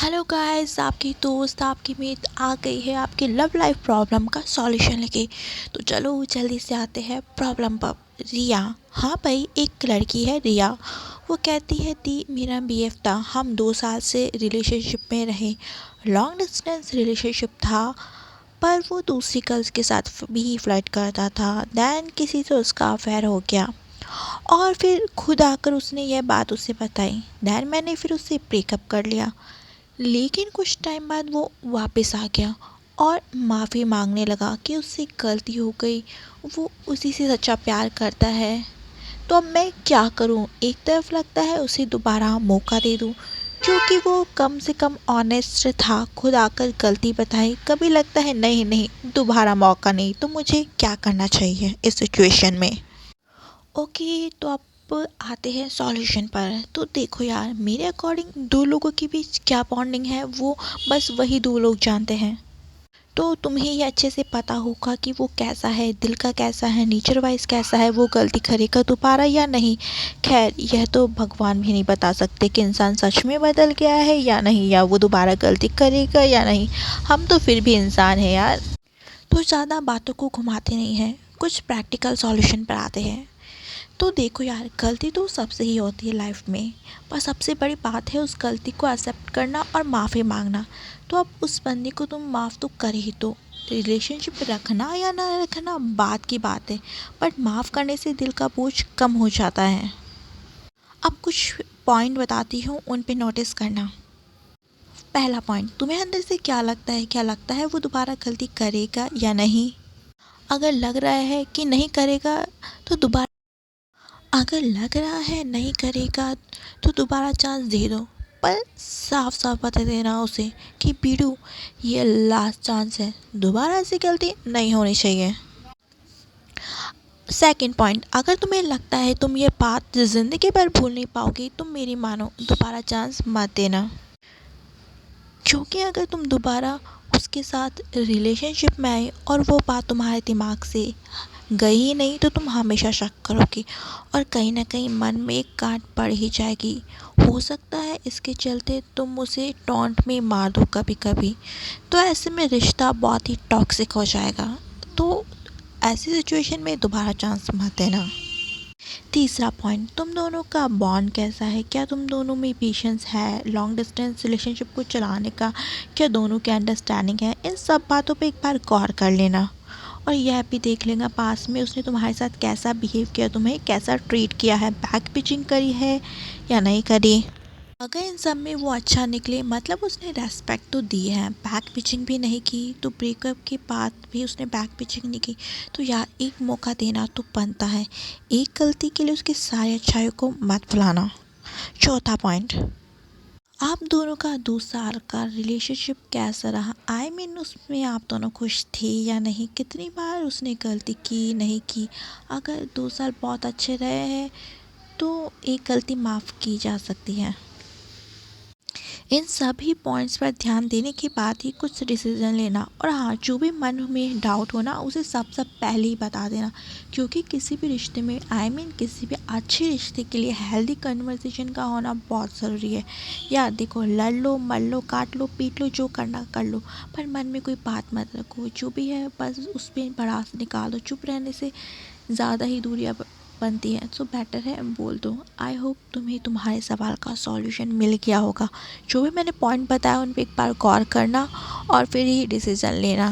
Hello guys, आपकी दोस्त आपकी मीत आ गई है आपकी लव लाइफ प्रॉब्लम का सॉल्यूशन लेके। तो चलो जल्दी से आते हैं प्रॉब्लम पर। रिया, हाँ भाई, एक लड़की है रिया। वो कहती है दी मेरा बीएफ था, हम 2 साल से रिलेशनशिप में रहे। लॉन्ग डिस्टेंस रिलेशनशिप था, पर वो दूसरी गर्ल्स के साथ भी फ्लर्ट करता था। दैन किसी से उसका अफेयर हो गया और फिर खुद आकर उसने यह बात उसे बताई। दैन मैंने फिर उससे ब्रेकअप कर लिया, लेकिन कुछ टाइम बाद वो वापस आ गया और माफ़ी मांगने लगा कि उससे गलती हो गई, वो उसी से सच्चा प्यार करता है। तो अब मैं क्या करूं? एक तरफ लगता है उसे दोबारा मौका दे दूं, क्योंकि वो कम से कम ऑनेस्ट था, खुद आकर गलती बताई। कभी लगता है नहीं नहीं, दोबारा मौका नहीं। तो मुझे क्या करना चाहिए इस सिचुएशन में? ओके, तो अब आते हैं सॉल्यूशन पर। तो देखो यार, मेरे अकॉर्डिंग दो लोगों के बीच क्या बॉन्डिंग है वो बस वही दो लोग जानते हैं। तो तुम्हें ये अच्छे से पता होगा कि वो कैसा है, दिल का कैसा है, नेचर वाइज कैसा है, वो गलती करेगा दोबारा या नहीं। खैर, यह तो भगवान भी नहीं बता सकते कि इंसान सच में बदल गया है या नहीं, या वो दोबारा गलती करेगा या नहीं। हम तो फिर भी इंसान हैं यार। तो ज़्यादा बातों को घुमाते नहीं हैं, कुछ प्रैक्टिकल सॉल्यूशन पर आते हैं। तो देखो यार, गलती तो सबसे ही होती है लाइफ में, पर सबसे बड़ी बात है उस गलती को एक्सेप्ट करना और माफ़ी मांगना। तो अब उस बंदे को तुम माफ़ तो कर ही दो। रिलेशनशिप रखना या ना रखना बात की बात है, बट माफ़ करने से दिल का बोझ कम हो जाता है। अब कुछ पॉइंट बताती हूँ, उन पे नोटिस करना। पहला पॉइंट, तुम्हें अंदर से क्या लगता है वो दोबारा गलती करेगा या नहीं? अगर लग रहा है कि नहीं करेगा तो दोबारा अगर लग रहा है नहीं करेगा तो दोबारा चांस दे दो, पर साफ साफ बता देना उसे कि बीड़ू, ये लास्ट चांस है, दोबारा ऐसी गलती नहीं होनी चाहिए। सेकंड पॉइंट, अगर तुम्हें लगता है तुम ये बात ज़िंदगी भर भूल नहीं पाओगी, तुम मेरी मानो, दोबारा चांस मत देना। क्योंकि अगर तुम दोबारा उसके साथ रिलेशनशिप में आए और वो बात तुम्हारे दिमाग से गई ही नहीं, तो तुम हमेशा शक करोगी और कहीं ना कहीं मन में एक गांठ पड़ ही जाएगी। हो सकता है इसके चलते तुम उसे टॉन्ट में मार दो कभी कभी। तो ऐसे में रिश्ता बहुत ही टॉक्सिक हो जाएगा। तो ऐसी सिचुएशन में दोबारा चांस मत देना। तीसरा पॉइंट, तुम दोनों का बॉन्ड कैसा है? क्या तुम दोनों में पेशेंस है लॉन्ग डिस्टेंस रिलेशनशिप को चलाने का? क्या दोनों की अंडरस्टैंडिंग है? इन सब बातों पे एक बार गौर कर लेना। और यह भी देख लेना पास में उसने तुम्हारे साथ कैसा बिहेव किया, तुम्हें कैसा ट्रीट किया है, बैक पिचिंग करी है या नहीं करी। अगर इन सब में वो अच्छा निकले, मतलब उसने रेस्पेक्ट तो दी है, बैक पिचिंग भी नहीं की, तो ब्रेकअप के बाद भी उसने बैक पिचिंग नहीं की, तो यार एक मौका देना तो बनता है। एक गलती के लिए उसकी सारी अच्छाइयों को मत भुलाना। चौथा पॉइंट, आप दोनों का 2 साल का रिलेशनशिप कैसा रहा? आई मीन उसमें आप दोनों खुश थे या नहीं? कितनी बार उसने गलती की, नहीं की? अगर 2 साल बहुत अच्छे रहे हैं तो एक गलती माफ़ की जा सकती है। इन सभी पॉइंट्स पर ध्यान देने के बाद ही कुछ डिसीजन लेना। और हाँ, जो भी मन में डाउट हो ना, उसे सबसे पहले ही बता देना। क्योंकि किसी भी रिश्ते में, आई मीन किसी भी अच्छे रिश्ते के लिए हेल्दी कन्वर्सेशन का होना बहुत ज़रूरी है। यार देखो, लड़ लो मर लो काट लो पीट लो, जो करना कर लो, पर मन में कोई बात मत रखो। जो भी है बस उस पर भड़ास निकाल दो। चुप रहने से ज़्यादा ही दूरियाँ बनती है, सो बेटर है बोल दो। आई होप तुम्हें तुम्हारे सवाल का सॉल्यूशन मिल गया होगा। जो भी मैंने पॉइंट बताया उन पर एक बार गौर करना और फिर ही डिसीज़न लेना।